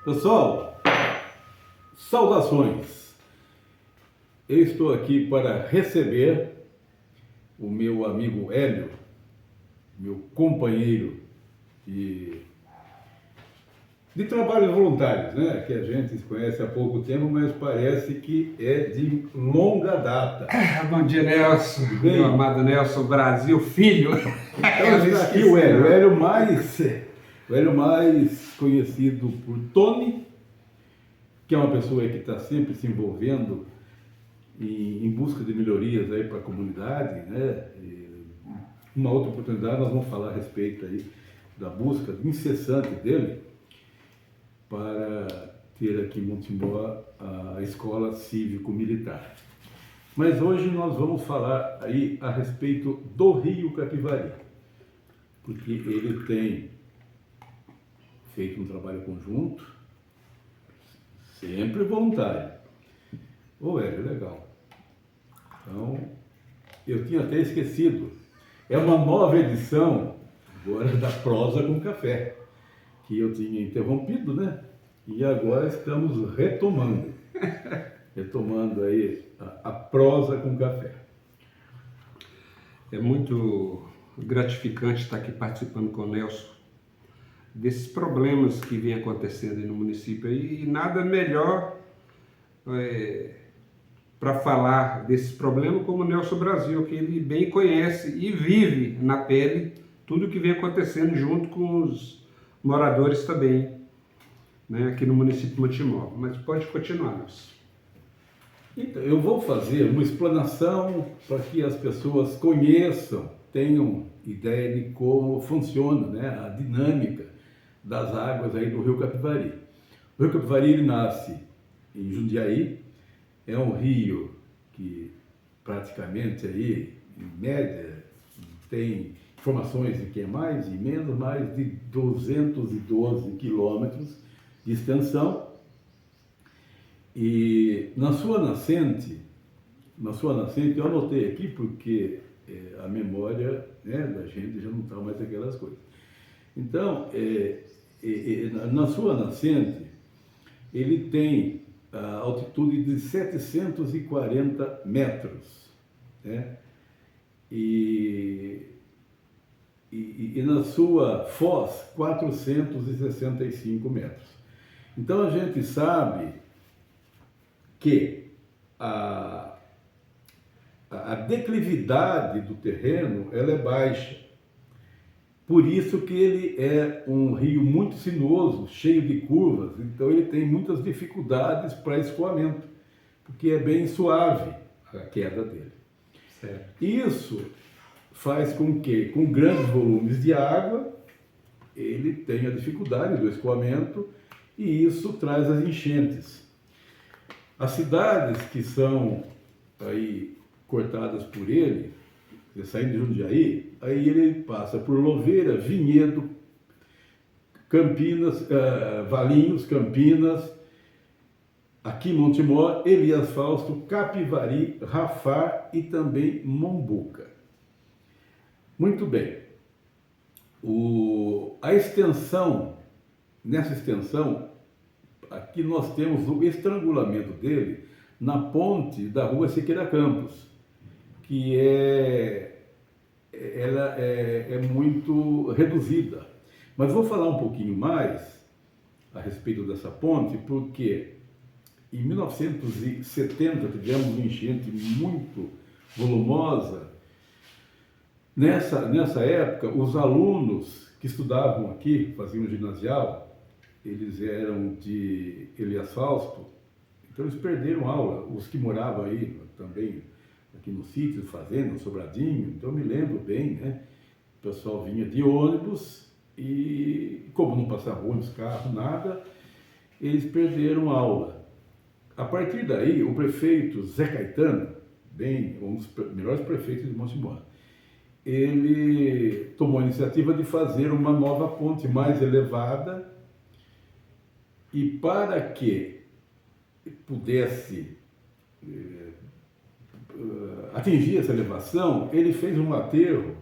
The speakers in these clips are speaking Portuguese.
Pessoal, saudações! Eu estou aqui para receber o meu amigo Hélio, meu companheiro de trabalhos voluntários, né? Que a gente se conhece há pouco tempo, mas parece que é de longa data. Bom dia, Nelson, Bem? meu amado Nelson Brasil, filho. Então está aqui o Hélio, o Hélio mais conhecido por Tony, que é uma pessoa que está sempre se envolvendo em busca de melhorias aí para a comunidade, né? E uma outra oportunidade nós vamos falar a respeito aí da busca incessante dele para ter aqui em Montemor a escola cívico-militar. Mas hoje nós vamos falar aí a respeito do Rio Capivari, porque ele tem feito um trabalho conjunto, sempre voluntário. Ô, é legal. Então, eu tinha até esquecido. É uma nova edição agora da Prosa com Café, que eu tinha interrompido, né? E agora estamos retomando aí a Prosa com Café. É muito gratificante estar aqui participando com o Nelson desses problemas que vêm acontecendo aí no município. E nada melhor para falar desses problemas como o Nelson Brasil, que ele bem conhece e vive na pele tudo que vem acontecendo junto com os moradores também, né, aqui no município de Montemor. Mas pode continuar, Nelson. Então, eu vou fazer uma explanação para que as pessoas conheçam, tenham ideia de como funciona, né, a dinâmica das águas aí do Rio Capivari. O Rio Capivari ele nasce em Jundiaí, é um rio que praticamente aí, em média, tem informações de que é mais e menos, mais de 212 quilômetros de extensão. E na sua nascente eu anotei aqui porque a memória, né, da gente já não está mais aquelas coisas. Então, na sua nascente, ele tem a altitude de 740 metros, né? E na sua foz, 465 metros. Então, a gente sabe que a declividade do terreno ela é baixa. Por isso que ele é um rio muito sinuoso, cheio de curvas, então ele tem muitas dificuldades para escoamento, porque é bem suave a queda dele. Certo. Isso faz com que, com grandes volumes de água, ele tenha dificuldade do escoamento e isso traz as enchentes. As cidades que são aí cortadas por ele, saindo de Jundiaí, aí ele passa por Louveira, Vinhedo, Campinas, Valinhos, Campinas, aqui em Montemor, Elias Fausto, Capivari, Rafar e também Mombuca. Muito bem. Nessa extensão, aqui nós temos o estrangulamento dele na ponte da rua Siqueira Campos, que ela é muito reduzida. Mas vou falar um pouquinho mais a respeito dessa ponte, porque em 1970 tivemos uma enchente muito volumosa. Nessa época, os alunos que estudavam aqui, faziam ginasial, eles eram de Elias Fausto, então eles perderam aula. Os que moravam aí também, aqui no sítio, fazenda, no Sobradinho, então eu me lembro bem, né? O pessoal vinha de ônibus e, como não passava ônibus, carro, nada, eles perderam aula. A partir daí, o prefeito Zé Caetano, um dos melhores prefeitos de Montemor, ele tomou a iniciativa de fazer uma nova ponte mais elevada e para que pudesse atingir essa elevação, ele fez um aterro,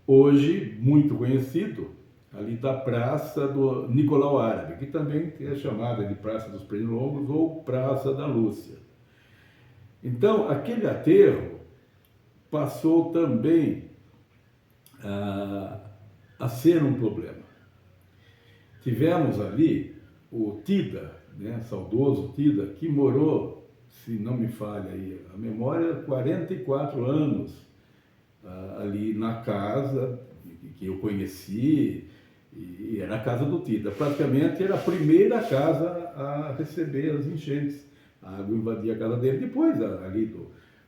hoje muito conhecido, ali da Praça do Nicolau Árabe, que também é chamada de Praça dos Pernilongos ou Praça da Lúcia. Então, aquele aterro passou também a ser um problema. Tivemos ali o Tida, né, saudoso Tida, que morou, se não me falha aí a memória, 44 anos ali na casa que eu conheci, e era a casa do Tida. Praticamente era a primeira casa a receber as enchentes. A água invadia a casa dele, depois ali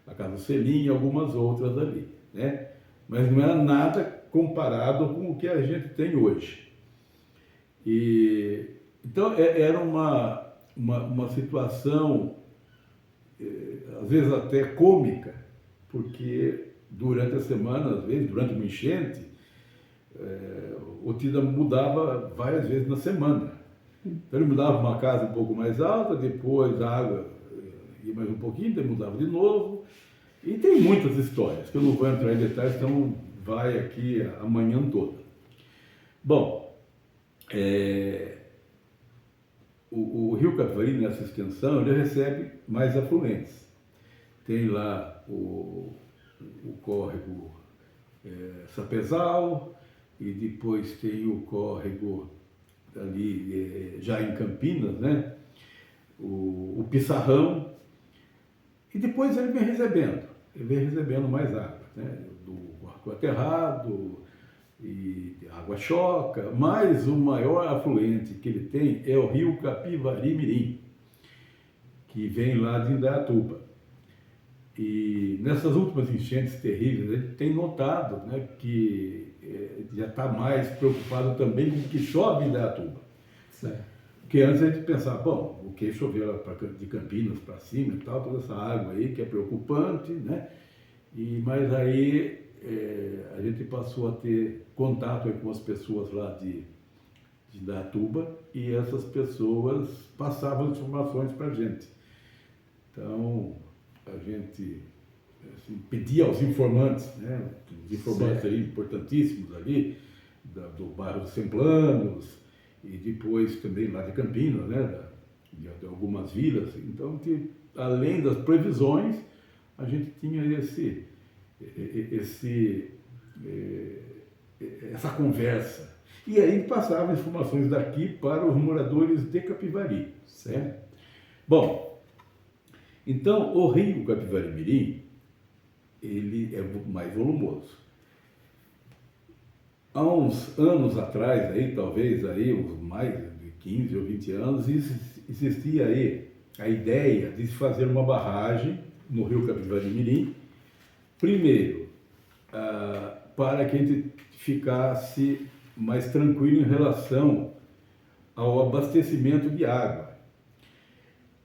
a casa do Selim e algumas outras ali, né? Mas não era nada comparado com o que a gente tem hoje. Então era uma situação, às vezes até cômica, porque durante a semana, às vezes, durante uma enchente, o Tida mudava várias vezes na semana. Então ele mudava uma casa um pouco mais alta, depois a água ia mais um pouquinho, depois mudava de novo. E tem muitas histórias, que eu não vou entrar em detalhes, então vai aqui a manhã toda. Bom, o Rio Capivari, nessa extensão, ele recebe mais afluentes. Tem lá o córrego Sapezal, e depois tem o córrego ali já em Campinas, né? O Pissarrão, e depois ele vem recebendo mais água, né? Do Arco Aterrado e Água Choca, mas o maior afluente que ele tem é o Rio Capivari Mirim, que vem lá de Indaiatuba. E nessas últimas enchentes terríveis, ele tem notado, né, que já está mais preocupado também com o que chove em Indaiatuba. Porque antes a gente pensava, bom, o que choveu de Campinas para cima e tal, toda essa água aí que é preocupante, né? Mas aí a gente passou a ter contato com as pessoas lá de Indaiatuba, e essas pessoas passavam informações para a gente. Então, a gente pedia aos informantes, né, os informantes aí importantíssimos ali, do bairro dos Semplanos, e depois também lá de Campinas, né, de algumas vilas. Então, além das previsões, a gente tinha essa conversa. E aí passava informações daqui para os moradores de Capivari. Certo? Bom, então o Rio Capivari Mirim, ele é mais volumoso. Há uns anos atrás, aí, talvez aí, uns mais de 15 ou 20 anos, existia aí a ideia de se fazer uma barragem no Rio Capivari Mirim, primeiro, para que a gente ficasse mais tranquilo em relação ao abastecimento de água.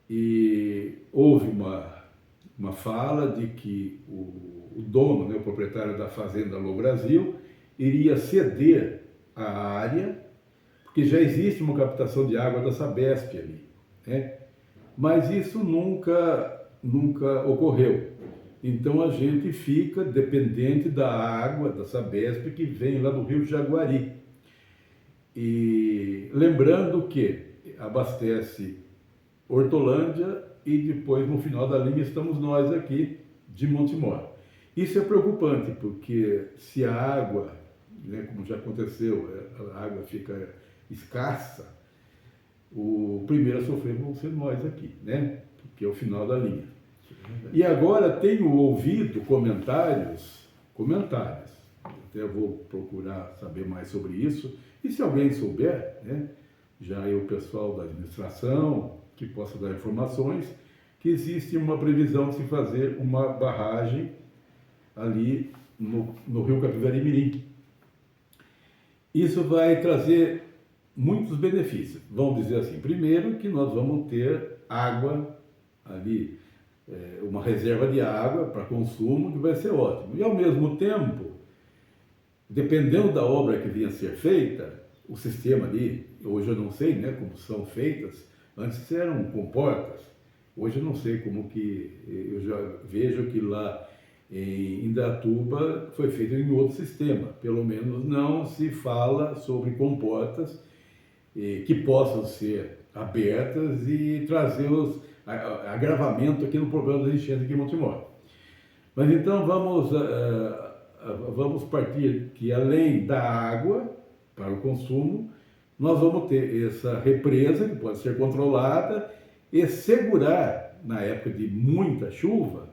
E houve uma fala de que o dono, né, o proprietário da fazenda Alô Brasil, iria ceder a área, porque já existe uma captação de água da Sabesp ali, né? Mas isso nunca ocorreu. Então a gente fica dependente da água da Sabesp que vem lá do Rio Jaguari. E lembrando que abastece Hortolândia e depois no final da linha estamos nós aqui de Montemor. Isso é preocupante, porque se a água, né, como já aconteceu, a água fica escassa, o primeiro a sofrer vão ser nós aqui, né? Porque é o final da linha. E agora tenho ouvido comentários, até vou procurar saber mais sobre isso, e se alguém souber, né, já é o pessoal da administração que possa dar informações, que existe uma previsão de se fazer uma barragem ali no Rio Capivari Mirim. Isso vai trazer muitos benefícios. Vamos dizer assim, primeiro que nós vamos ter água ali, uma reserva de água para consumo, que vai ser ótimo. E ao mesmo tempo, dependendo da obra que venha a ser feita, o sistema ali, hoje eu não sei, né, como são feitas, antes eram comportas, hoje eu não sei como que, eu já vejo que lá Em Indaiatuba foi feito em outro sistema, pelo menos não se fala sobre comportas que possam ser abertas e trazer agravamento aqui no problema das enchentes aqui em Montemor. Mas então vamos partir que além da água para o consumo, nós vamos ter essa represa que pode ser controlada e segurar, na época de muita chuva,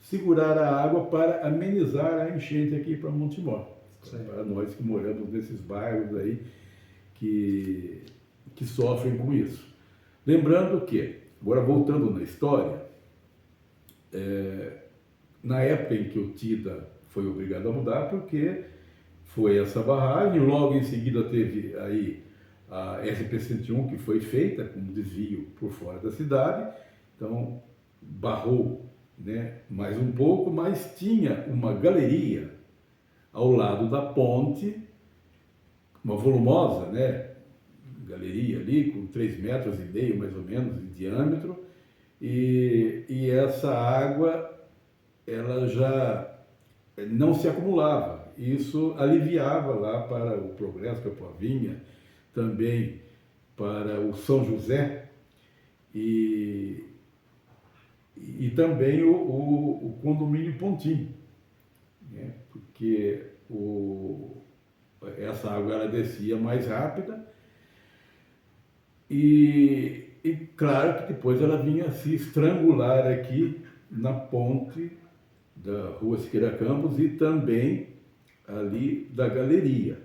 segurar a água para amenizar a enchente aqui para Montemor. Para nós que moramos nesses bairros aí que sofrem com isso. Lembrando que, agora voltando na história, na época em que o TIDA foi obrigado a mudar, porque foi essa barragem, logo em seguida teve aí a SP-101 que foi feita com desvio por fora da cidade, então barrou, né, mais um pouco, mas tinha uma galeria ao lado da ponte, uma volumosa, né, galeria ali com 3,5 metros mais ou menos de diâmetro, e essa água ela já não se acumulava. Isso aliviava lá para o Progresso, Capoavinha, também para o São José e também o condomínio Pontim, né? Porque essa água ela descia mais rápida e claro que depois ela vinha se estrangular aqui na ponte da Rua Siqueira Campos e também ali da galeria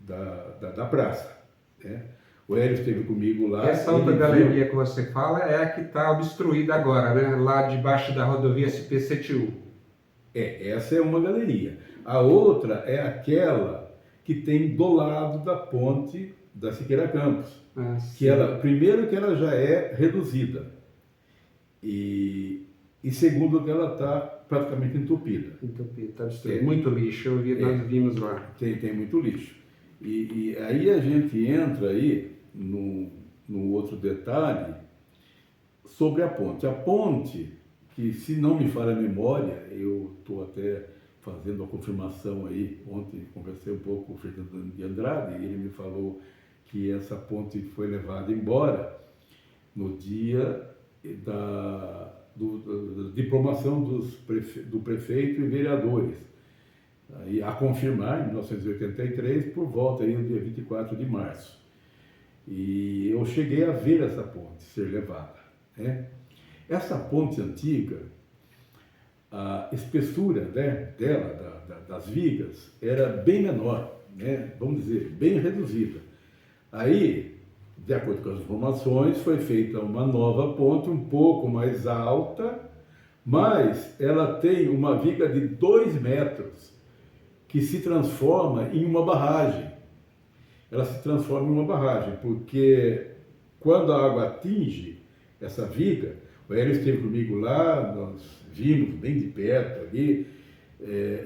da praça, né? O Hélio esteve comigo lá. Essa outra galeria que você fala é a que está obstruída agora, né? Lá debaixo da rodovia SP-101. Essa é uma galeria. A outra é aquela que tem do lado da ponte da Siqueira Campos. Que primeiro que ela já é reduzida e segundo que ela está praticamente entupida. Está destruída. Muito lixo, nós vimos lá. Tem muito lixo. E aí a gente entra aí no outro detalhe sobre a ponte. A ponte, que se não me falha a memória, eu estou até fazendo a confirmação aí, ontem conversei um pouco com o Fernando de Andrade, e ele me falou que essa ponte foi levada embora no dia da diplomação do prefeito e vereadores, aí, a confirmar, em 1983, por volta aí do dia 24 de março. E eu cheguei a ver essa ponte ser levada, né? Essa ponte antiga, a espessura, né, dela, das vigas, era bem menor, né, vamos dizer, bem reduzida. Aí, de acordo com as informações, foi feita uma nova ponte um pouco mais alta, mas ela tem uma viga de 2 metros, que se transforma em uma barragem. Ela se transforma em uma barragem, porque quando a água atinge essa viga, o Hélio esteve comigo lá, nós vimos bem de perto ali,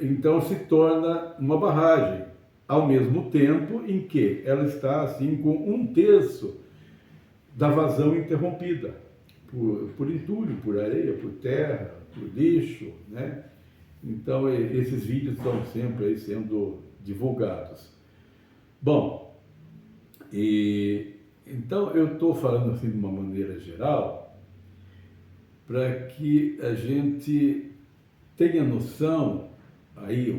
então se torna uma barragem, ao mesmo tempo em que ela está assim com 1/3 da vazão interrompida, por entulho, por areia, por terra, por lixo, né? Então esses vídeos estão sempre aí sendo divulgados. Bom, então eu estou falando assim de uma maneira geral, para que a gente tenha noção, aí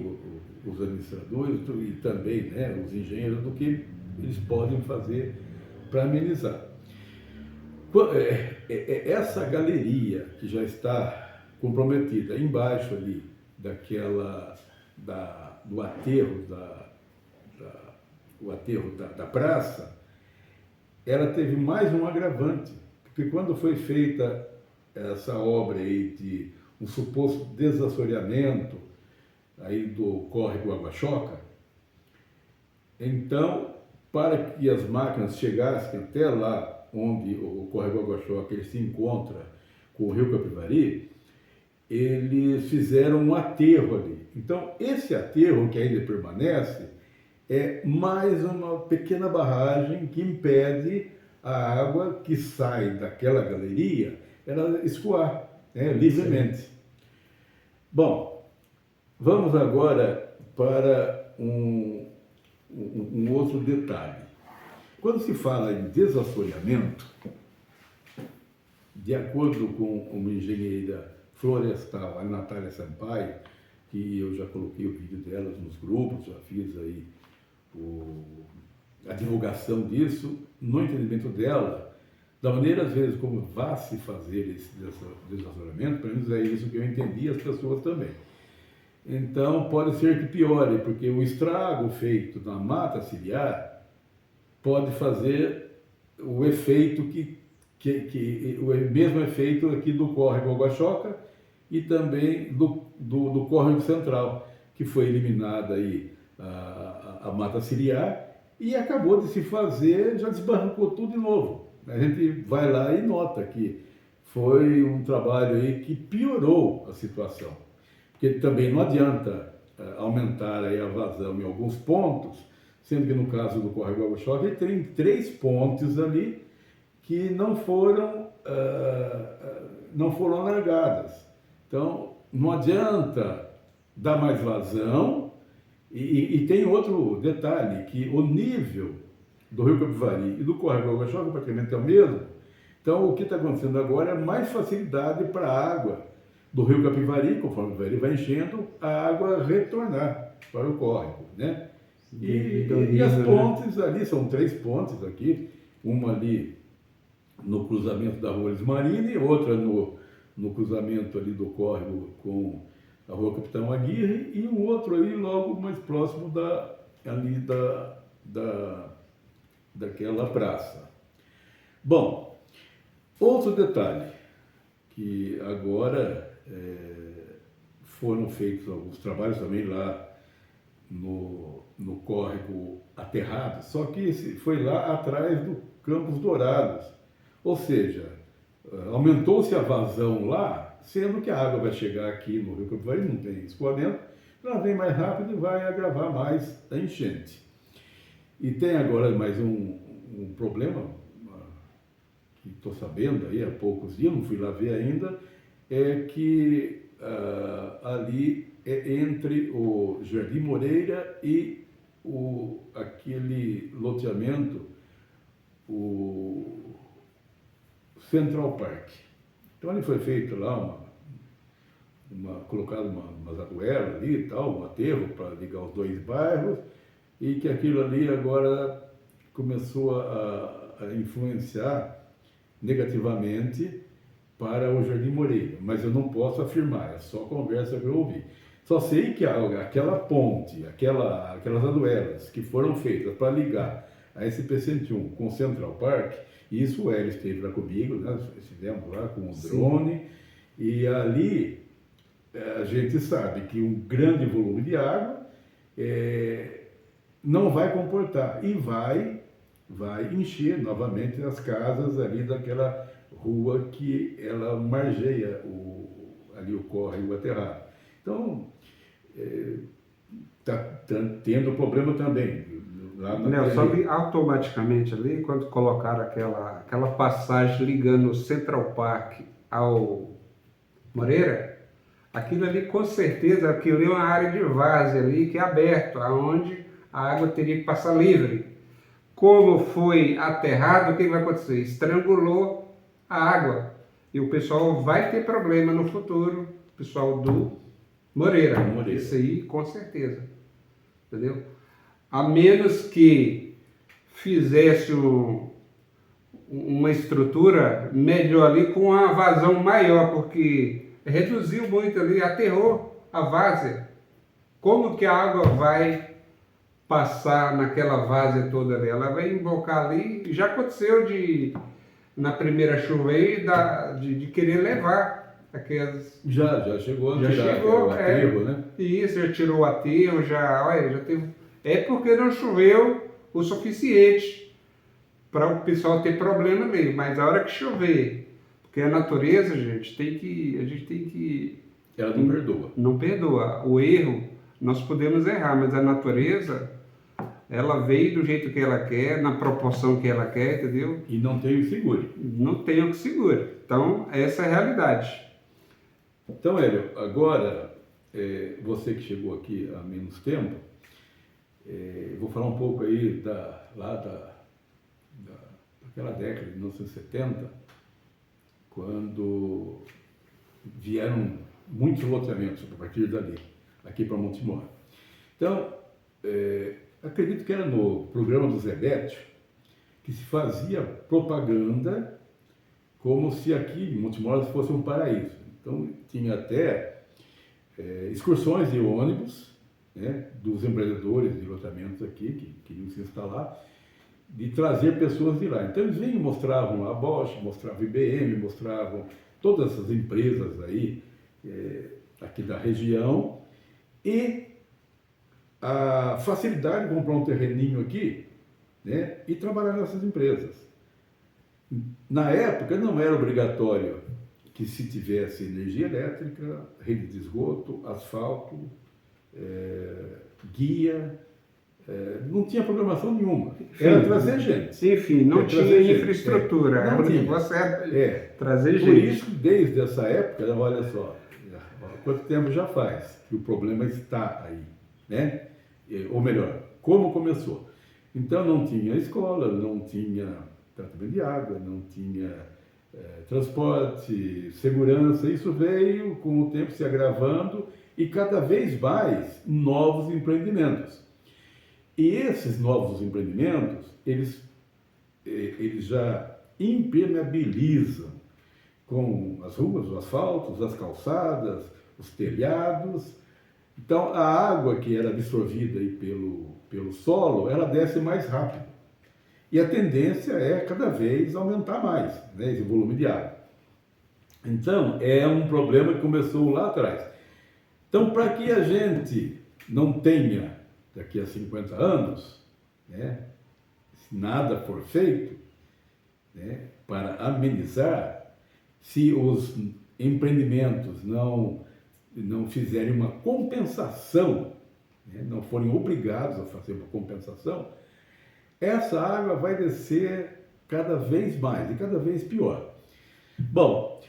os administradores e também, né, os engenheiros, do que eles podem fazer para amenizar. Essa galeria que já está comprometida embaixo ali do aterro o aterro da praça, ela teve mais um agravante, porque quando foi feita essa obra aí de um suposto desassoreamento aí do córrego Água-Choca, então, para que as máquinas chegassem até lá onde o córrego Água-Choca ele se encontra com o rio Capivari, eles fizeram um aterro ali. Então, esse aterro que ainda permanece é mais uma pequena barragem que impede a água que sai daquela galeria ela escoar, né, livremente. Bom, vamos agora para um outro detalhe. Quando se fala em desassoreamento, de acordo com uma engenheira florestal, a Natália Sampaio, que eu já coloquei o vídeo delas nos grupos, já fiz aí a divulgação disso, no entendimento dela, da maneira, às vezes, como vai se fazer esse desassoreamento, pelo menos é isso que eu entendi, as pessoas também. Então, pode ser que piore, porque o estrago feito na mata ciliar pode fazer o efeito o mesmo efeito aqui do córrego Água-Choca e também do córrego central, que foi eliminada aí a mata ciliar e acabou de se fazer, já desbarrancou tudo de novo. A gente vai lá e nota que foi um trabalho aí que piorou a situação, porque também não adianta aumentar aí a vazão em alguns pontos, sendo que no caso do córrego Água-Choca tem 3 pontes ali que não foram alargadas. Então, não adianta dar mais vazão. E tem outro detalhe, que o nível do Rio Capivari e do córrego Água-Choca praticamente é o mesmo. Então, o que está acontecendo agora é mais facilidade para a água do Rio Capivari, conforme o Capivari vai enchendo, a água retornar para o córrego, né? E as pontes ali, são 3 pontes aqui, uma ali no cruzamento da Rua Lismarine, outra no cruzamento ali do córrego com a Rua Capitão Aguirre, e um outro ali logo mais próximo daquela praça. Bom, outro detalhe, que agora foram feitos alguns trabalhos também lá no córrego aterrado, só que foi lá atrás do Campos Dourados, ou seja, aumentou-se a vazão lá, sendo que a água vai chegar aqui no Rio Capivari, não tem escoamento, ela vem mais rápido e vai agravar mais a enchente. E tem agora mais um problema, que estou sabendo aí há poucos dias, não fui lá ver ainda, é que ali entre o Jardim Moreira e aquele loteamento, o Central Park. Então ali foi feito lá colocado umas aduelas ali e tal, um aterro para ligar os 2 bairros, e que aquilo ali agora começou a influenciar negativamente para o Jardim Moreira, mas eu não posso afirmar, é só conversa que eu ouvi. Só sei que aquela ponte, aquelas aduelas que foram feitas para ligar a SP-101 com o Central Park, isso o Hélio esteve lá comigo, né? Estivemos lá com o drone, e ali a gente sabe que um grande volume de água não vai comportar e vai encher novamente as casas ali daquela rua que ela margeia ali o córrego aterrado. Então, está tendo problema também. Só que automaticamente ali, quando colocaram aquela passagem ligando o Central Park ao Moreira, aquilo ali com certeza, aquilo é uma área de várzea ali que é aberto, aonde a água teria que passar livre. Como foi aterrado, o que vai acontecer? Estrangulou a água. E o pessoal vai ter problema no futuro, o pessoal do Moreira. Isso aí, com certeza. Entendeu? A menos que fizesse uma estrutura melhor ali com uma vazão maior, porque reduziu muito ali, aterrou a várzea. Como que a água vai passar naquela várzea toda ali? Ela vai embocar ali. Já aconteceu na primeira chuva aí de querer levar aquelas... Já chegou a tirar o aterro, né? Isso, já tirou o aterro, já teve... É porque não choveu o suficiente para o pessoal ter problema ali. Mas a hora que chover, porque a natureza, a gente tem que... Ela não perdoa. Não perdoa. O erro, nós podemos errar, mas a natureza, ela veio do jeito que ela quer, na proporção que ela quer, entendeu? E não tem o que segure. Não tem o que segure. Então, essa é a realidade. Então, Hélio, agora você que chegou aqui há menos tempo, vou falar um pouco aí daquela década de 1970, quando vieram muitos loteamentos a partir dali, aqui para Montemor. Então, acredito que era no programa do Zé Bétio que se fazia propaganda como se aqui em Montemor fosse um paraíso. Então, tinha até excursões de ônibus, né, dos empreendedores de loteamentos aqui, que queriam se instalar, de trazer pessoas de lá. Então, eles vinham, mostravam a Bosch, mostravam a IBM, mostravam todas essas empresas aí, aqui da região, e a facilidade de comprar um terreninho aqui, né, e trabalhar nessas empresas. Na época não era obrigatório que se tivesse energia elétrica, rede de esgoto, asfalto, guia, não tinha programação nenhuma. Era trazer gente. Enfim, não tinha infraestrutura. Não tinha. O negócio era trazer gente. Por isso, desde essa época, olha só, quanto tempo já faz que o problema está aí, né? Ou melhor, como começou. Então não tinha escola, não tinha tratamento de água, não tinha transporte, segurança. Isso veio com o tempo se agravando e cada vez mais novos empreendimentos. E esses novos empreendimentos, eles já impermeabilizam com as ruas, os asfaltos, as calçadas, os telhados. Então, a água que era absorvida aí pelo solo, ela desce mais rápido. E a tendência é cada vez aumentar mais, né, esse volume de água. Então, é um problema que começou lá atrás. Então, para que a gente não tenha, daqui a 50 anos, né, se nada for feito, né, para amenizar, se os empreendimentos não fizerem uma compensação, né, não forem obrigados a fazer uma compensação, essa água vai descer cada vez mais e cada vez pior. Bom,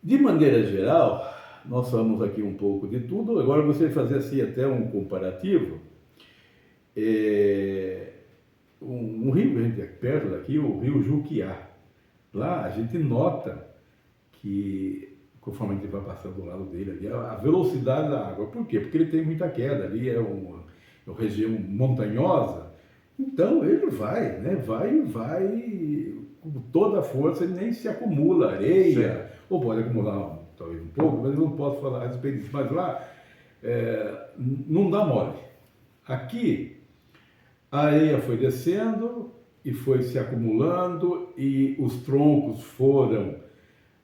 de maneira geral, nós falamos aqui um pouco de tudo. Agora eu gostaria de fazer assim até um comparativo. Um rio que a gente é perto daqui, o rio Juquiá. Lá a gente nota que, conforme a gente vai passando do lado dele ali, a velocidade da água. Por quê? Porque ele tem muita queda, ali é uma região montanhosa. Então ele vai, né? Vai com toda a força, ele nem se acumula areia, ou pode acumular talvez um pouco, mas eu não posso falar a respeito disso. Mas lá não dá mole. Aqui a areia foi descendo e foi se acumulando e os troncos foram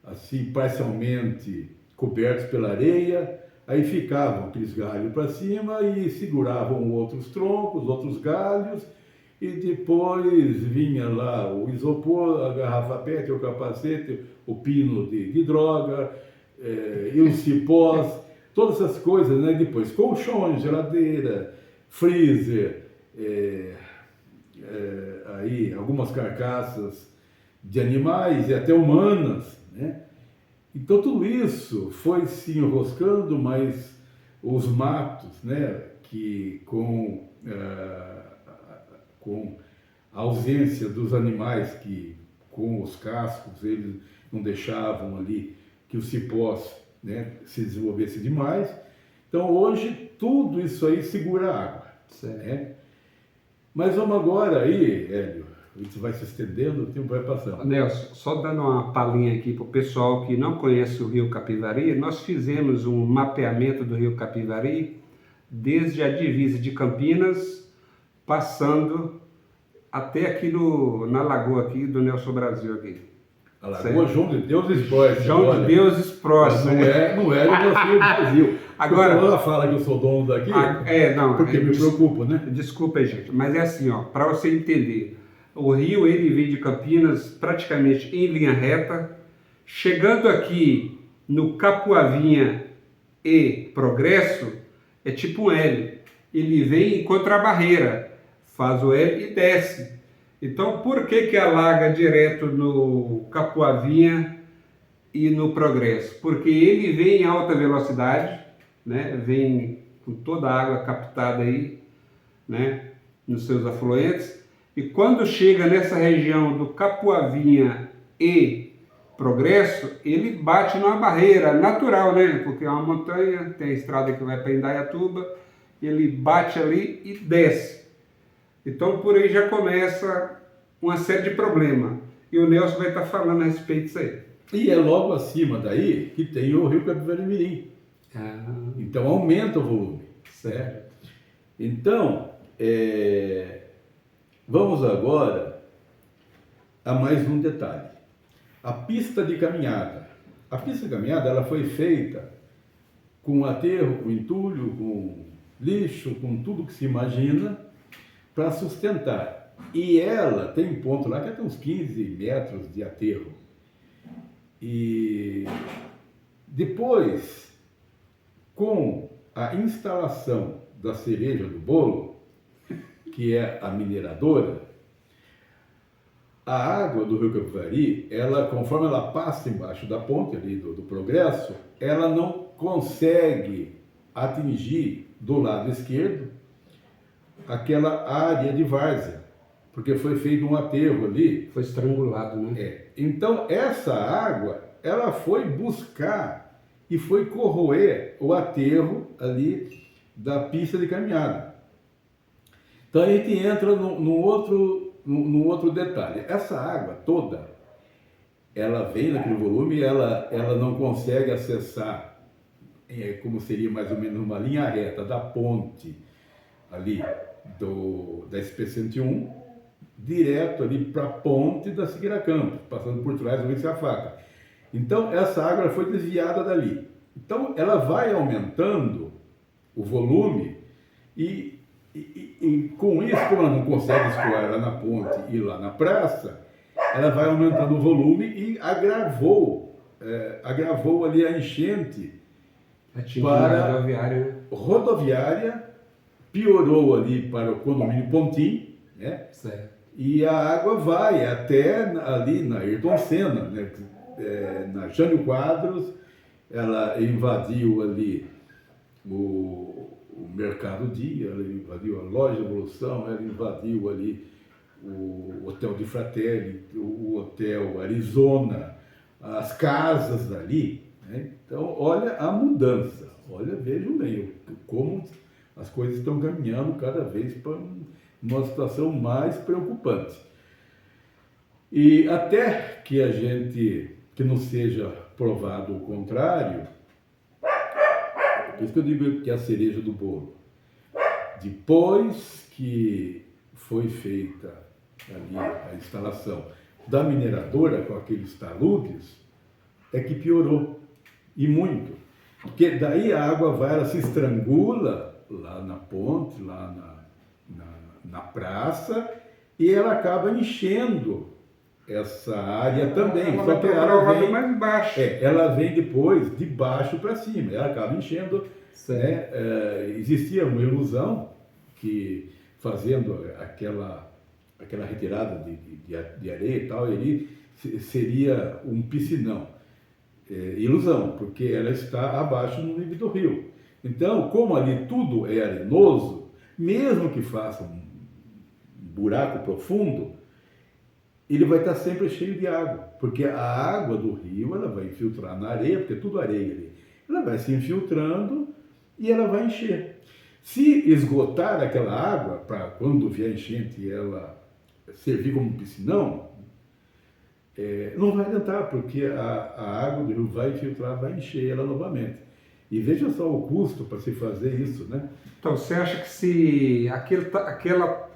assim parcialmente cobertos pela areia. Aí ficavam aqueles galhos para cima e seguravam outros troncos, outros galhos. E depois vinha lá o isopor, a garrafa PET, o capacete, o pino de droga, e os cipós, todas essas coisas, né? Depois colchões, geladeira, freezer, aí algumas carcaças de animais e até humanas, né? Então tudo isso foi se enroscando, mas os matos, né, que com a ausência dos animais, que com os cascos eles não deixavam ali que os cipós, né, se desenvolvesse demais. Então hoje tudo isso aí segura a água. Né? Mas vamos agora aí, Hélio, isso vai se estendendo, o tempo vai passando. Nelson, só dando uma palhinha aqui para o pessoal que não conhece o Rio Capivari, nós fizemos um mapeamento do Rio Capivari desde a divisa de Campinas, passando até aqui na lagoa aqui do Nelson Brasil aqui. A lagoa João de Deus Esprosa. João de Deus Esprosa. Não é do Brasil. Agora ela fala que eu sou dono daqui, porque me preocupa, né? Desculpa aí, gente, mas é assim, ó, para você entender, o rio ele vem de Campinas praticamente em linha reta, chegando aqui no Capuavinha e Progresso, é tipo um L, ele vem contra a barreira, faz o L e desce. Então, por que alaga direto no Capuavinha e no Progresso? Porque ele vem em alta velocidade, né? Vem com toda a água captada aí, né? Nos seus afluentes. E quando chega nessa região do Capuavinha e Progresso, ele bate numa barreira natural, né? Porque é uma montanha, tem a estrada que vai para Indaiatuba, ele bate ali e desce. Então por aí já começa uma série de problemas. E o Nelson vai estar falando a respeito disso aí. E é logo acima daí que tem o rio Capivari-Mirim. Então aumenta o volume. Certo? Então, vamos agora a mais um detalhe. A pista de caminhada. A pista de caminhada ela foi feita com aterro, com entulho, com lixo, com tudo que se imagina para sustentar. E ela tem um ponto lá que tem uns 15 metros de aterro. E depois, com a instalação da cereja do bolo, que é a mineradora, a água do rio Capivari, ela, conforme ela passa embaixo da ponte ali do Progresso, ela não consegue atingir do lado esquerdo aquela área de várzea, porque foi feito um aterro ali. Foi estrangulado, né? Então, essa água, ela foi buscar e foi corroer o aterro ali da pista de caminhada. Então, a gente entra num outro detalhe. Essa água toda, ela vem naquele volume e ela não consegue acessar, como seria mais ou menos uma linha reta da ponte ali da SP-101, direto ali para a ponte da Siqueira Campos, passando por trás do Rio Faca. Então, essa água foi desviada dali. Então, ela vai aumentando o volume e com isso, como ela não consegue escoar lá na ponte e lá na praça, ela vai aumentando o volume e agravou ali a enchente para a rodoviária, né? Rodoviária, piorou ali para o condomínio Pontim, né? Certo. E a água vai até ali na Ayrton Senna, né? Na Jânio Quadros, ela invadiu ali o Mercado Dia, ela invadiu a Loja Evolução, ela invadiu ali o Hotel de Fratelli, o Hotel Arizona, as casas dali, né? Então, olha a mudança, vejam bem como as coisas estão caminhando cada vez para uma situação mais preocupante. E até que não seja provado o contrário, por isso que eu digo que é a cereja do bolo. Depois que foi feita ali a instalação da mineradora com aqueles taludes, é que piorou, e muito. Porque daí a água ela se estrangula lá na ponte, lá na praça, e ela acaba enchendo essa área também. Só que ela vem mais baixo. Ela vem depois de baixo para cima, ela acaba enchendo. Né? Existia uma ilusão que fazendo aquela retirada de areia e tal, ele seria um piscinão. Ilusão, porque ela está abaixo no nível do rio. Então, como ali tudo é arenoso, mesmo que faça um buraco profundo, ele vai estar sempre cheio de água, porque a água do rio ela vai infiltrar na areia, porque é tudo areia ali, ela vai se infiltrando e ela vai encher. Se esgotar aquela água, para quando vier enchente ela servir como um piscinão, não vai adiantar, porque a água do rio vai infiltrar, vai encher ela novamente. E veja só o custo para se fazer isso, né? Então, você acha que se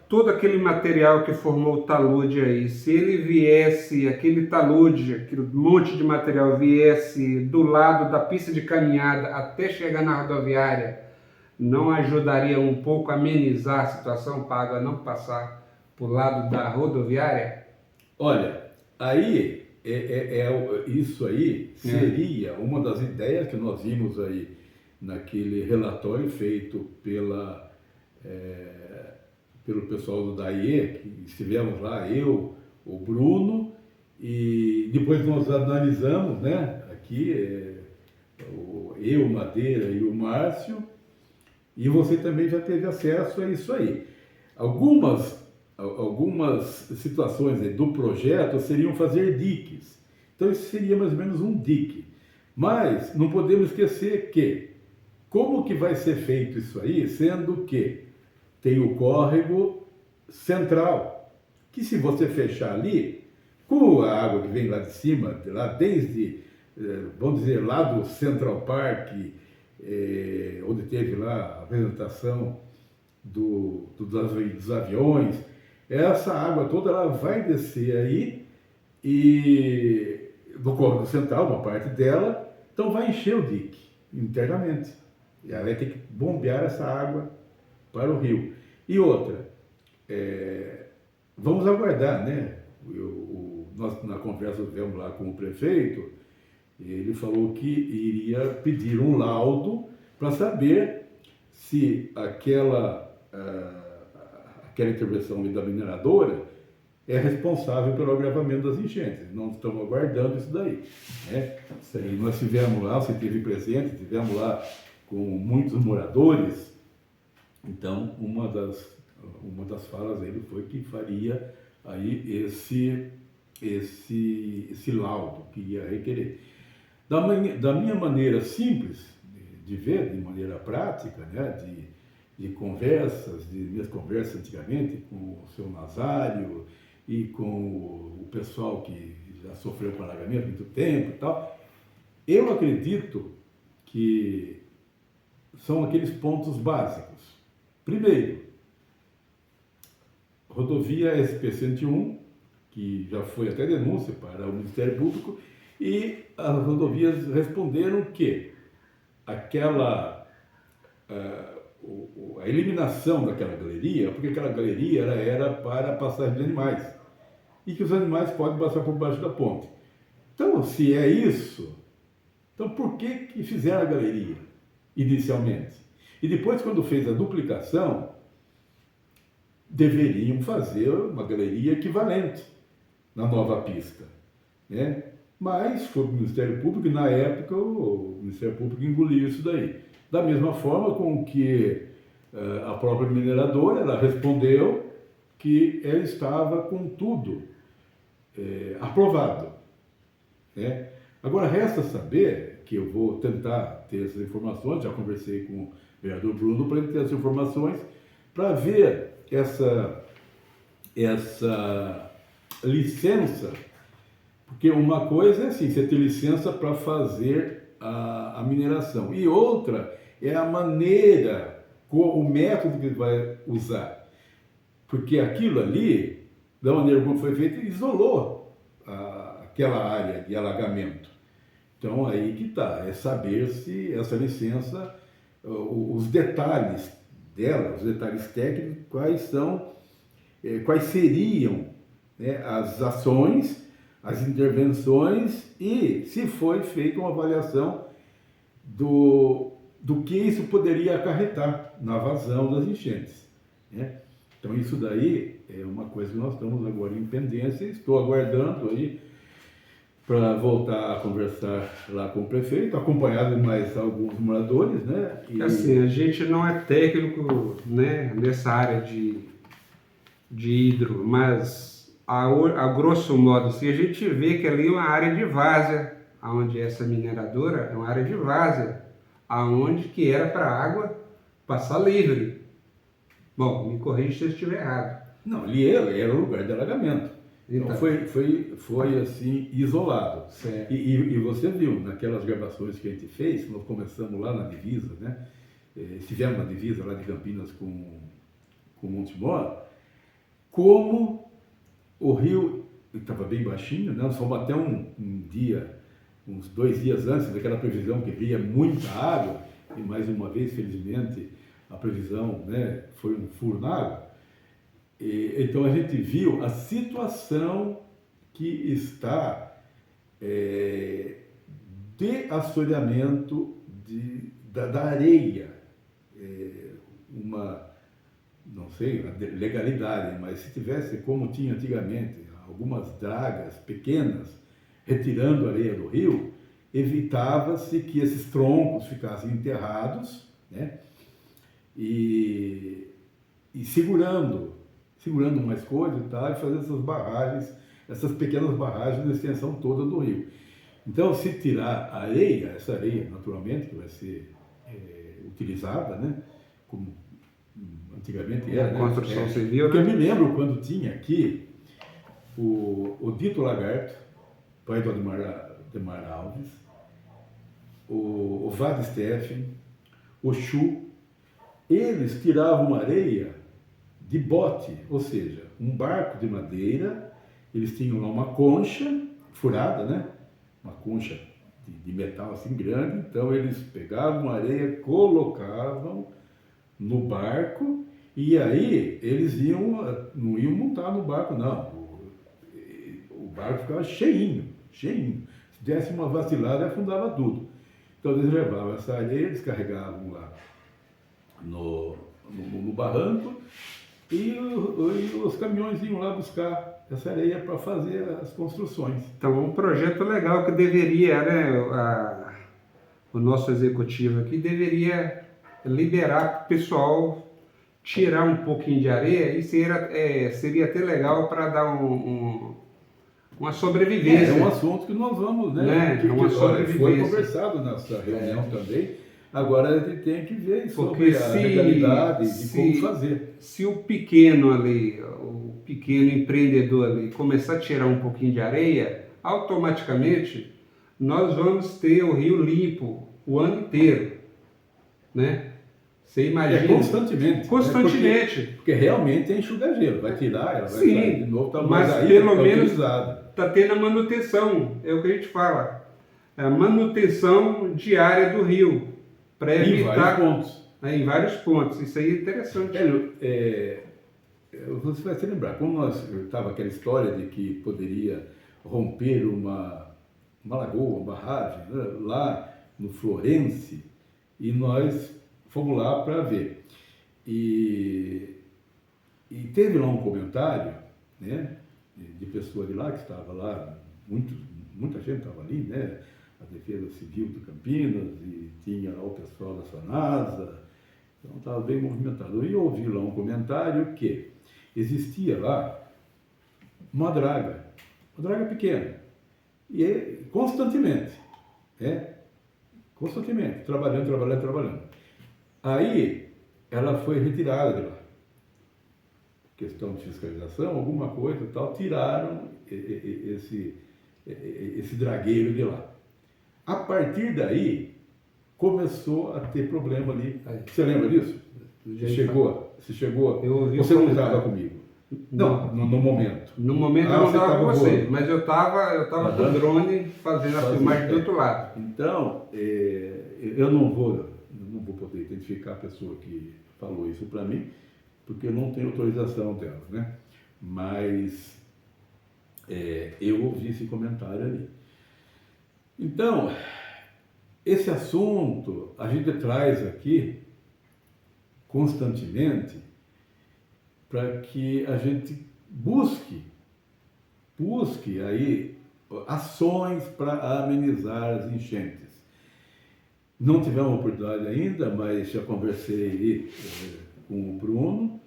todo aquele material que formou o talude aí, se ele viesse, aquele talude, aquele monte de material viesse do lado da pista de caminhada até chegar na rodoviária, não ajudaria um pouco a amenizar a situação para a água não passar para o lado da rodoviária? Olha, aí, isso aí seria uma das ideias que nós vimos aí naquele relatório feito pelo pessoal do DAIE, que estivemos lá, eu, o Bruno, e depois nós analisamos, né, aqui, eu, Madeira e o Márcio, e você também já teve acesso a isso aí. Algumas situações do projeto seriam fazer diques. Então, isso seria mais ou menos um dique. Mas não podemos esquecer que, como que vai ser feito isso aí, sendo que tem o córrego central, que se você fechar ali, com a água que vem lá de cima, lá desde, vamos dizer, lá do Central Park, onde teve lá a apresentação dos aviões, essa água toda ela vai descer aí e do córrego central, uma parte dela, então vai encher o dique internamente. E ela vai ter que bombear essa água para o rio. E outra, vamos aguardar, né? Nós na conversa tivemos lá com o prefeito, ele falou que iria pedir um laudo para saber se aquela intervenção da mineradora é responsável pelo agravamento das enchentes. Nós estamos aguardando isso daí. Né? E nós tivemos lá, você esteve presente, tivemos lá com muitos moradores. Então, uma das falas dele foi que faria aí esse laudo, que ia requerer. Da minha maneira simples de ver, de maneira prática, né, de minhas conversas antigamente com o seu Nazário e com o pessoal que já sofreu com alagamento há muito tempo e tal, eu acredito que são aqueles pontos básicos. Primeiro, rodovia SP-101, que já foi até denúncia para o Ministério Público, e as rodovias responderam que a eliminação daquela galeria, porque aquela galeria era para passagem de animais, e que os animais podem passar por baixo da ponte. Então, se é isso, então por que fizeram a galeria inicialmente? E depois, quando fez a duplicação, deveriam fazer uma galeria equivalente na nova pista, né? Mas foi o Ministério Público e, na época, o Ministério Público engoliu isso daí. Da mesma forma com que a própria mineradora, ela respondeu que ela estava com tudo aprovado, né? Agora, resta saber, que eu vou tentar ter essas informações, já conversei com o vereador Bruno para ele ter essas informações, para ver essa licença, porque uma coisa é assim, você ter licença para fazer a mineração, e outra é a maneira, o método que vai usar, porque aquilo ali, da maneira como foi feito, isolou aquela área de alagamento. Então aí que está, é saber se essa licença, os detalhes dela, os detalhes técnicos, quais seriam, né, as ações, as intervenções e se foi feita uma avaliação do que isso poderia acarretar na vazão das enchentes, né? Então isso daí é uma coisa que nós estamos agora em pendência, estou aguardando aí para voltar a conversar lá com o prefeito, acompanhado de mais alguns moradores, né? E assim, a gente não é técnico, né, nessa área de hidro, mas a grosso modo, se a gente vê que ali é uma área de várzea, onde essa mineradora é uma área de várzea, aonde que era para a água passar livre. Bom, me corrija se eu estiver errado. Não, ali era o lugar de alagamento. Então foi assim, isolado. E você viu, naquelas gravações que a gente fez, nós começamos lá na divisa, né? Estivemos na divisa lá de Campinas com Montemor, como o rio estava bem baixinho, né? Nós fomos até um dia, uns 2 dias antes daquela previsão que via muita água, e mais uma vez, felizmente, a previsão, né, foi um furo na água. Então a gente viu a situação que está de assoreamento da areia, não sei, a legalidade, mas se tivesse como tinha antigamente, algumas dragas pequenas retirando a areia do rio, evitava-se que esses troncos ficassem enterrados, né? E segurando mais coisas e tal, e fazendo essas barragens, essas pequenas barragens na extensão toda do rio. Então, se tirar a areia, essa areia, naturalmente, que vai ser utilizada, né? Como antigamente era, né? Construção civil, Porque né? eu me lembro quando tinha aqui o Dito Lagarto, pai do Ademar Alves, o Vad Steffen, o Chu, eles tiravam areia de bote, ou seja, um barco de madeira, eles tinham lá uma concha furada, né? Uma concha de metal assim grande, então eles pegavam a areia, colocavam no barco e aí eles não iam montar no barco, não. O barco ficava cheinho. Se desse uma vacilada, afundava tudo. Então eles levavam essa areia, eles carregavam lá no barranco e os caminhões iam lá buscar essa areia para fazer as construções. Então, um projeto legal que deveria, né, o nosso executivo aqui deveria liberar o pessoal tirar um pouquinho de areia e seria até legal para dar uma sobrevivência. É um assunto que nós vamos, né? Olha, foi conversado nessa reunião também. Agora a gente tem que ver sobre a legalidade de como fazer. Se o pequeno ali, o pequeno empreendedor ali começar a tirar um pouquinho de areia, automaticamente nós vamos ter o rio limpo o ano inteiro, né? Você imagina? Constantemente. Constantemente. Né? Porque realmente é enxugar-gelo. Vai tirar, ela vai sair de novo. Tá, mas aí pelo tá menos utilizado. está tendo a manutenção, é o que a gente fala. É a manutenção diária do rio. Para evitar, em vários pontos. Em vários pontos. Isso aí é interessante. Você vai se lembrar, quando estava aquela história de que poderia romper uma lagoa, uma barragem, né, lá no Florense, e nós fomos lá para ver. E teve lá um comentário, né, de pessoa de lá que estava lá, muita gente estava ali, né, a Defesa Civil de Campinas, e tinha lá o pessoal da SONASA, então estava bem movimentado. E eu ouvi lá um comentário que existia lá uma draga pequena, e constantemente, trabalhando. Aí ela foi retirada de lá. Questão de fiscalização, alguma coisa e tal, tiraram esse dragueiro de lá. A partir daí, começou a ter problema ali. Você lembra disso? Você chegou? Você não estava comigo? Não, no momento. No momento eu não estava com você, mas eu estava com o drone fazendo a filmagem do outro lado. Então, eu não vou poder identificar a pessoa que falou isso para mim, porque eu não tenho autorização dela, né? Mas eu ouvi esse comentário ali. Então, esse assunto a gente traz aqui constantemente para que a gente busque aí ações para amenizar as enchentes. Não tivemos oportunidade ainda, mas já conversei com o Bruno,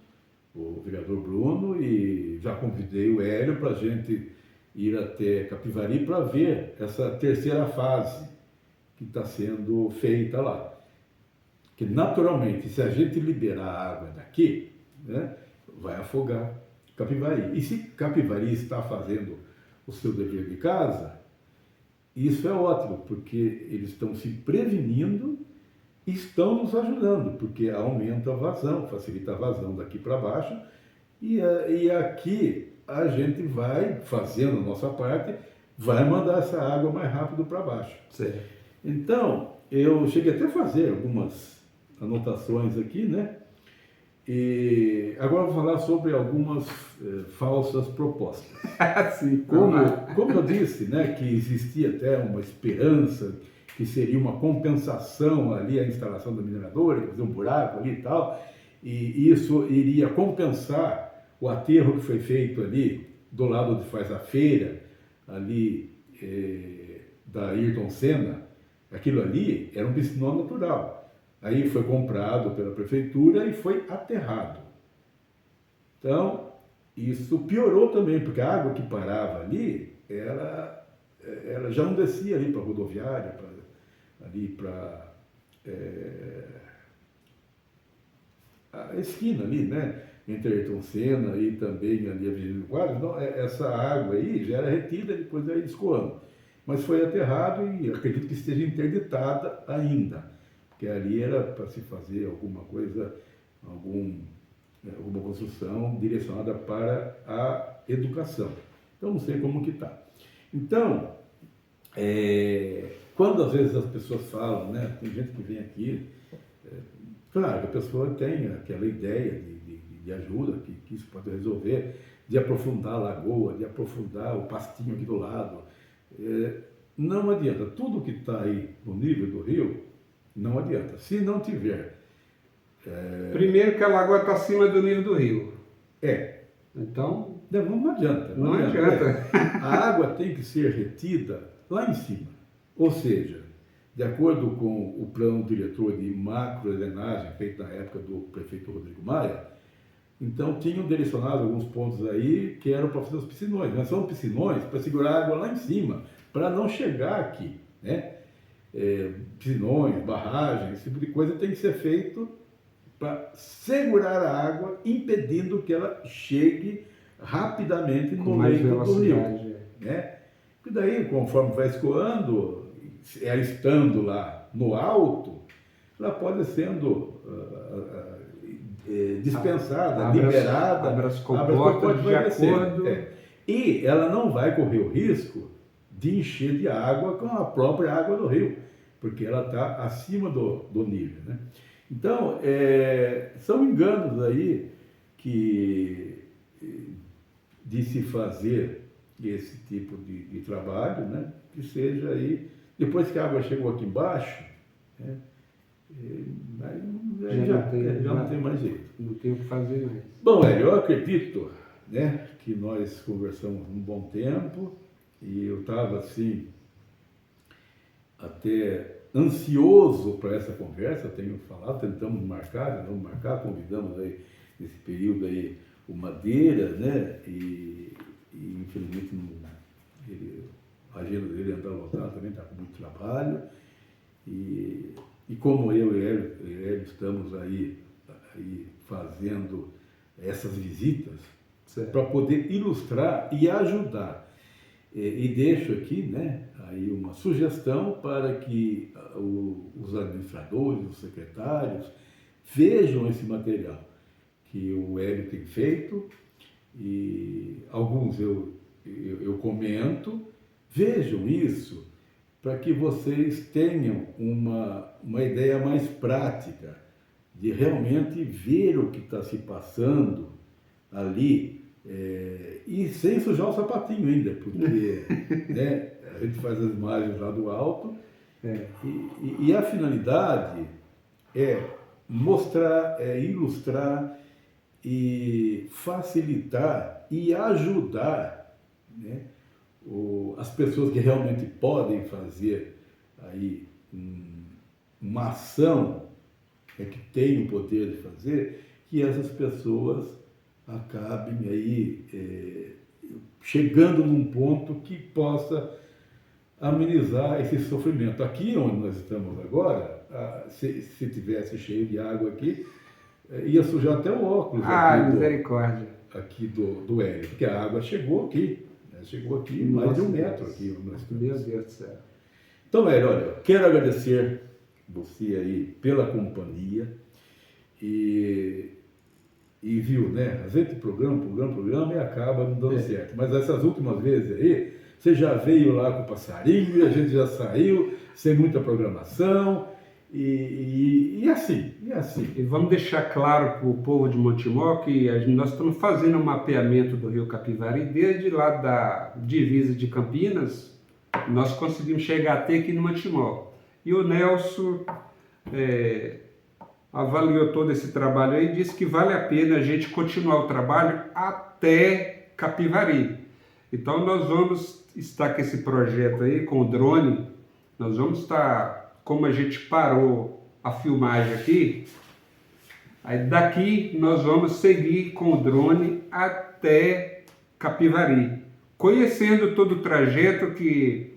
o vereador Bruno, e já convidei o Hélio para a gente ir até Capivari para ver essa terceira fase que está sendo feita lá. Que naturalmente, se a gente liberar a água daqui, né, vai afogar Capivari. E se Capivari está fazendo o seu dever de casa, isso é ótimo, porque eles estão se prevenindo e estão nos ajudando, porque aumenta a vazão, facilita a vazão daqui para baixo, e aqui a gente vai fazendo a nossa parte, vai mandar essa água mais rápido para baixo. Certo. Então, eu cheguei até a fazer algumas anotações aqui, né? E agora eu vou falar sobre algumas falsas propostas. Sim, como eu disse, né, que existia até uma esperança que seria uma compensação ali a instalação da mineradora, fazer um buraco ali e tal, e isso iria compensar o aterro que foi feito ali do lado onde faz a feira, ali da Ayrton Senna, aquilo ali era um piscinão natural. Aí foi comprado pela prefeitura e foi aterrado. Então, isso piorou também, porque a água que parava ali, ela já não descia ali para a rodoviária, ali para a esquina ali, né? Entre Ayrton Senna e também ali a Avenida do Quadro. Então, essa água aí já era retida, depois aí escoando. Mas foi aterrado e acredito que esteja interditada ainda, porque ali era para se fazer alguma coisa, alguma construção direcionada para a educação. Então, não sei como que está. Então, quando às vezes as pessoas falam, né, tem gente que vem aqui, claro que a pessoa tem aquela ideia de ajuda, que isso pode resolver, de aprofundar a lagoa, de aprofundar o pastinho aqui do lado. Não adianta, tudo que está aí no nível do rio, não adianta. Se não tiver... Primeiro que a lagoa está acima do nível do rio. Então... Não adianta. Não adianta. A água tem que ser retida lá em cima. Ou seja, de acordo com o plano diretor de macro-drenagem feito na época do prefeito Rodrigo Maia, então tinham direcionado alguns pontos aí que eram para fazer os piscinões. Mas são piscinões para segurar a água lá em cima, para não chegar aqui, né? Piscinões, barragens, esse tipo de coisa tem que ser feito para segurar a água, impedindo que ela chegue rapidamente no leito do rio, né? E daí, conforme vai escoando, estando lá no alto, ela pode sendo dispensada, liberada, abre as comportas de acordo. E ela não vai correr o risco de encher de água com a própria água do rio, porque ela está acima do nível, né? Então, são enganos aí de se fazer esse tipo de trabalho, né? Que seja aí, depois que a água chegou aqui embaixo, né? Já não tem mais jeito. Não tem o que fazer mais. Bom, Hélio, eu acredito, né, que nós conversamos um bom tempo e eu estava assim, até ansioso para essa conversa, tenho falado, tentamos marcar, convidamos aí nesse período aí o Madeira, né, e infelizmente a agenda dele anda lotada também, está com muito trabalho, e como eu e ele estamos aí fazendo essas visitas para poder ilustrar e ajudar. E deixo aqui, né, aí uma sugestão para que os administradores, os secretários, vejam esse material que o Hélio tem feito, e alguns eu comento, vejam isso, para que vocês tenham uma ideia mais prática de realmente ver o que está se passando ali, e sem sujar o sapatinho ainda, porque né, a gente faz as imagens lá do alto, e a finalidade é mostrar, ilustrar e facilitar e ajudar, né, as pessoas que realmente podem fazer aí uma ação, que tem o poder de fazer, que essas pessoas acabem aí chegando num ponto que possa amenizar esse sofrimento. Aqui onde nós estamos agora, se tivesse cheio de água aqui, ia sujar até o óculos misericórdia. Aqui do Hélio, porque a água chegou aqui. Chegou aqui mais de 1 metro aqui. Meu Deus do céu. Então, Hélio, olha, quero agradecer você aí pela companhia e viu, né? Às vezes programa e acaba não dando certo. Mas essas últimas vezes aí, você já veio lá com o passarinho e a gente já saiu sem muita programação e assim. E vamos deixar claro para o povo de Montemor que nós estamos fazendo um mapeamento do Rio Capivari desde lá da divisa de Campinas, nós conseguimos chegar até aqui no Montemor. E o Nelson avaliou todo esse trabalho aí e disse que vale a pena a gente continuar o trabalho até Capivari. Então nós vamos estar com esse projeto aí, com o drone, nós vamos estar, como a gente parou a filmagem aqui, aí daqui nós vamos seguir com o drone até Capivari, conhecendo todo o trajeto que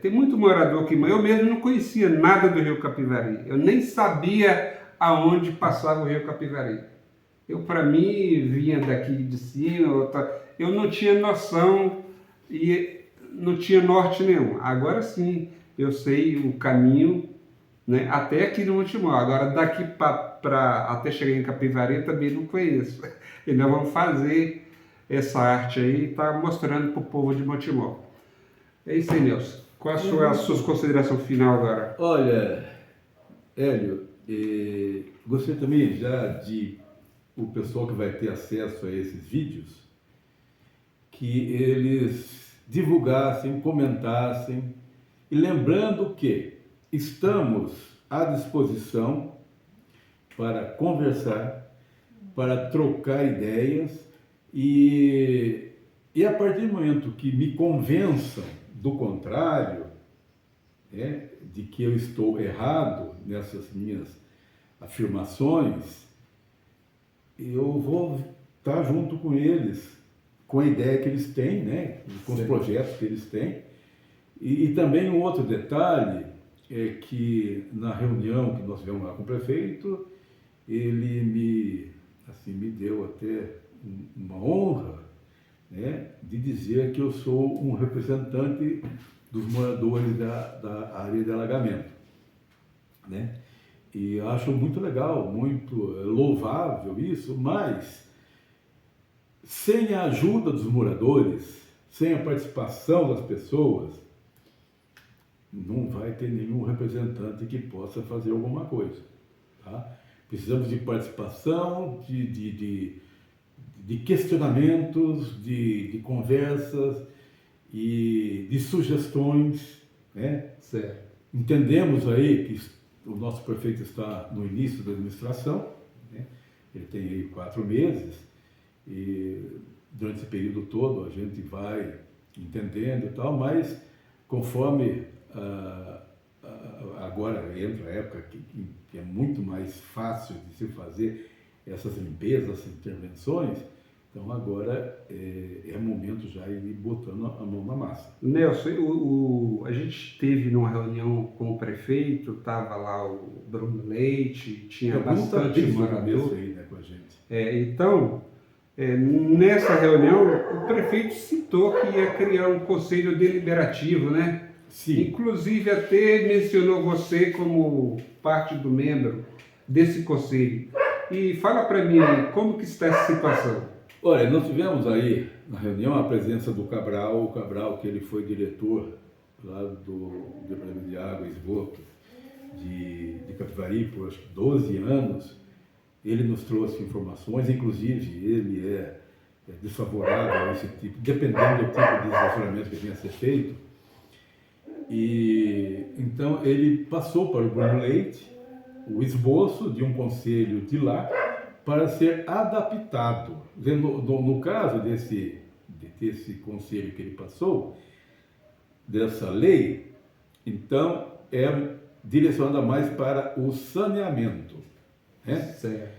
tem muito morador aqui, mas eu mesmo não conhecia nada do Rio Capivari, eu nem sabia aonde passava o Rio Capivari. Eu, para mim, vinha daqui de cima, eu não tinha noção e não tinha norte nenhum. Agora sim, eu sei o caminho, né, até aqui no Montemor. Agora, daqui até chegar em Capivari, eu também não conheço. E nós vamos fazer essa arte aí e tá mostrando para o povo de Montemor. É isso aí, Nelson. Qual a sua consideração final agora? Olha, Hélio, gostaria também já de o pessoal que vai ter acesso a esses vídeos, que eles divulgassem, comentassem, e lembrando que estamos à disposição para conversar, para trocar ideias, e a partir do momento que me convençam do contrário, de que eu estou errado nessas minhas afirmações, eu vou estar junto com eles, com a ideia que eles têm, né? Com os projetos que eles têm. E também um outro detalhe é que na reunião que nós tivemos lá com o prefeito, ele me deu até uma honra, né, de dizer que eu sou um representante dos moradores da área de alagamento, né? E acho muito legal, muito louvável isso, mas sem a ajuda dos moradores, sem a participação das pessoas, não vai ter nenhum representante que possa fazer alguma coisa. Tá? Precisamos de participação, de questionamentos, de conversas e de sugestões, né? Certo. Entendemos aí que o nosso prefeito está no início da administração, né? Ele tem aí 4 meses, e durante esse período todo a gente vai entendendo e tal, mas conforme agora entra a época que é muito mais fácil de se fazer essas limpezas, essas intervenções, então agora é momento já de ir botando a mão na massa. Nelson, a gente esteve numa reunião com o prefeito, estava lá o Bruno Leite, tinha bastante morador aí, né, com a gente. Então, nessa reunião, o prefeito citou que ia criar um conselho deliberativo, né? Sim. Inclusive até mencionou você como parte do membro desse conselho. E fala para mim aí, como que está essa situação? Olha, nós tivemos aí na reunião a presença do Cabral, o Cabral que ele foi diretor lá do Departamento de Água e Esgoto de Capivari por acho que 12 anos. Ele nos trouxe informações, inclusive ele é desfavorável a esse tipo, dependendo do tipo de desassoramento que venha a ser feito. E então ele passou para o Bruno Leite o esboço de um conselho de lá para ser adaptado. No caso desse conselho que ele passou, dessa lei, então é direcionada mais para o saneamento, né? Certo.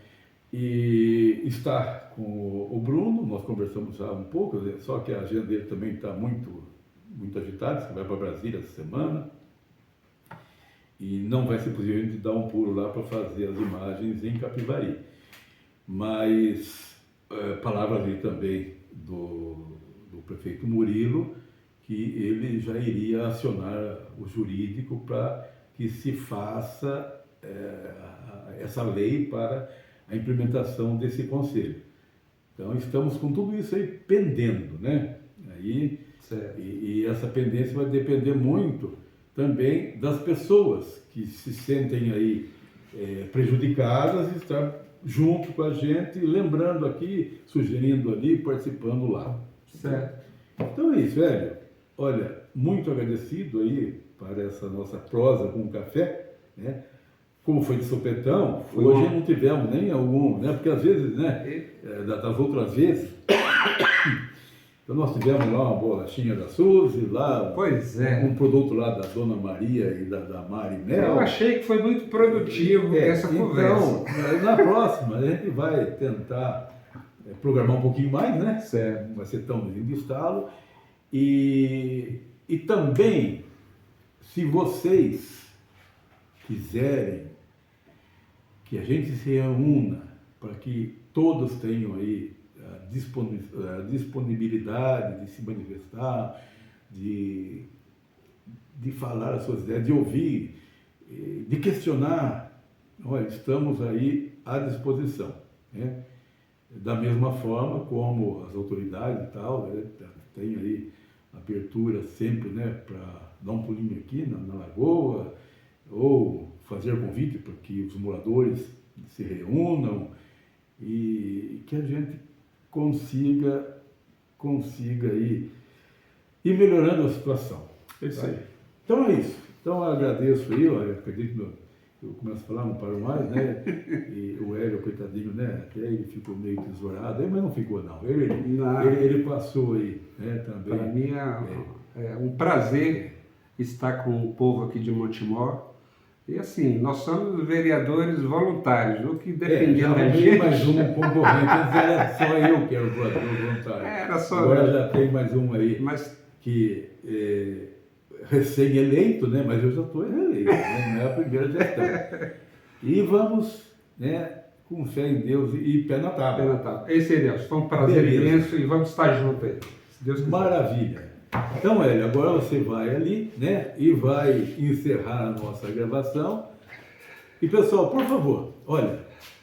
E está com o Bruno, nós conversamos já um pouco, só que a agenda dele também está muito agitada, você vai para Brasília essa semana, e não vai ser possível a gente dar um pulo lá para fazer as imagens em Capivari. Mas palavras ali também do prefeito Murilo, que ele já iria acionar o jurídico para que se faça essa lei para a implementação desse conselho. Então estamos com tudo isso aí pendendo, né? Aí, e essa pendência vai depender muito também das pessoas que se sentem aí prejudicadas e estar junto com a gente, lembrando aqui, sugerindo ali, participando lá. Certo. Então é isso, Hélio. Olha, muito agradecido aí para essa nossa prosa com o café, né? Como foi de sopetão, hoje não tivemos nem algum, né? Porque às vezes, né, das outras vezes, Então nós tivemos lá uma bolachinha da Suzy, lá Pois é. um produto lá da Dona Maria e da Mari Mel. Eu achei que foi muito produtivo essa conversa. Então, na próxima a gente vai tentar programar um pouquinho mais, né? Certo. Não vai ser tão de estalo. E também, se vocês quiserem que a gente se reúna para que todos tenham aí a disponibilidade de se manifestar, de falar as suas ideias, de ouvir, de questionar, olha, estamos aí à disposição, né? Da mesma forma como as autoridades e tal, né, tem aí abertura sempre, né, para dar um pulinho aqui na lagoa, ou fazer convite para que os moradores se reúnam e que a gente consiga aí ir melhorando a situação. É isso aí. Então é isso. Então eu agradeço aí, eu acredito que eu começo a falar, não paro mais, né? E o Hélio, coitadinho, né? Até ele ficou meio tesourado, mas não ficou não. Ele passou aí, né, também. Para mim é um prazer estar com o povo aqui de Montemor. E assim, nós somos vereadores voluntários, o que dependia da gente. Mais um concorrente, antes era só eu que era o voluntário. Era só agora já tem mais um aí, que recém-eleito, né? Mas eu já estou reeleito, né? Não é a primeira gestão. E vamos, né, com fé em Deus e pé na tábua. Pé na tábua. Esse é Deus. Foi um prazer imenso e vamos estar juntos aí. Se Deus quiser. Maravilha. Então, Hélio, agora você vai ali, né, e vai encerrar a nossa gravação. E, pessoal, por favor, olha,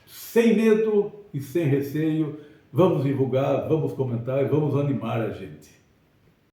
sem medo e sem receio, vamos divulgar, vamos comentar e vamos animar a gente.